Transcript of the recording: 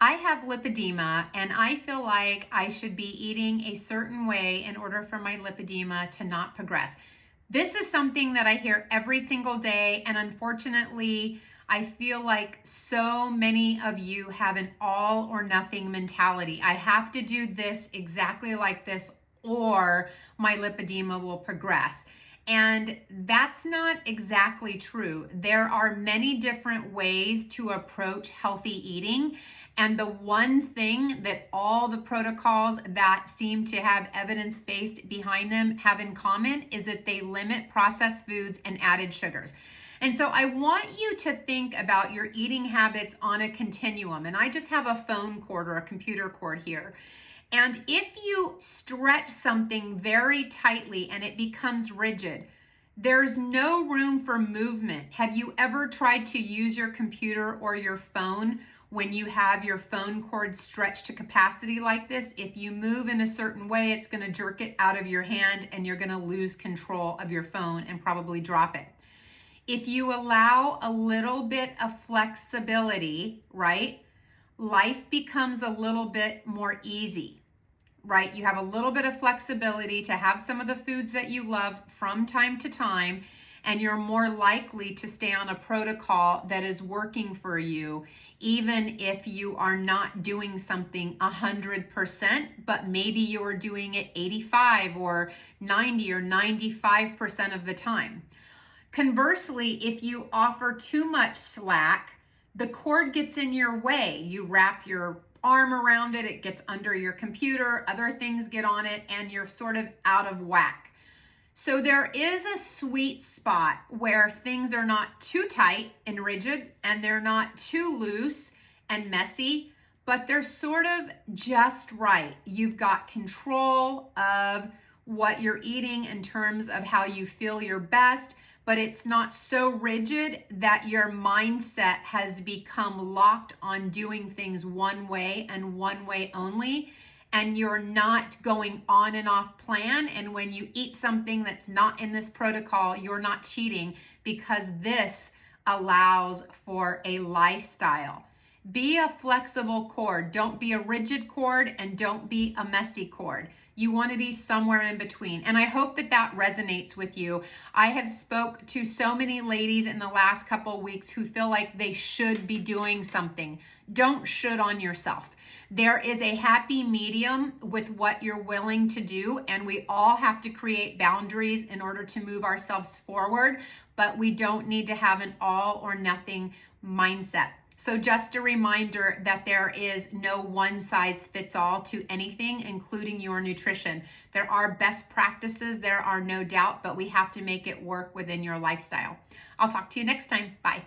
I have lipedema and I feel like I should be eating a certain way in order for my lipedema to not progress. This is something that I hear every single day, and unfortunately, I feel like so many of you have an all or nothing mentality. I have to do this exactly like this or my lipedema will progress. And that's not exactly true. There are many different ways to approach healthy eating. And the one thing that all the protocols that seem to have evidence-based behind them have in common is that they limit processed foods and added sugars. And so I want you to think about your eating habits on a continuum. And I just have a phone cord or a computer cord here. And if you stretch something very tightly and it becomes rigid, there's no room for movement. Have you ever tried to use your computer or your phone when you have your phone cord stretched to capacity like this? If you move in a certain way, it's going to jerk it out of your hand and you're going to lose control of your phone and probably drop it. If you allow a little bit of flexibility, right, life becomes a little bit more easy. Right? You have a little bit of flexibility to have some of the foods that you love from time to time, and you're more likely to stay on a protocol that is working for you, even if you are not doing something 100%, but maybe you're doing it 85 or 90 or 95% of the time. Conversely, if you offer too much slack, the cord gets in your way. You wrap your arm around it, it gets under your computer, other things get on it, and you're sort of out of whack. So there is a sweet spot where things are not too tight and rigid, and they're not too loose and messy, but they're sort of just right. You've got control of what you're eating in terms of how you feel your best, but it's not so rigid that your mindset has become locked on doing things one way and one way only, and you're not going on and off plan. And when you eat something that's not in this protocol, you're not cheating, because this allows for a lifestyle. Be a flexible cord. Don't be a rigid cord, and don't be a messy cord. You want to be somewhere in between. And I hope that that resonates with you. I have spoke to so many ladies in the last couple of weeks who feel like they should be doing something. Don't should on yourself. There is a happy medium with what you're willing to do, and we all have to create boundaries in order to move ourselves forward, but we don't need to have an all or nothing mindset. So just a reminder that there is no one size fits all to anything, including your nutrition. There are best practices, there are no doubt, but we have to make it work within your lifestyle. I'll talk to you next time. Bye.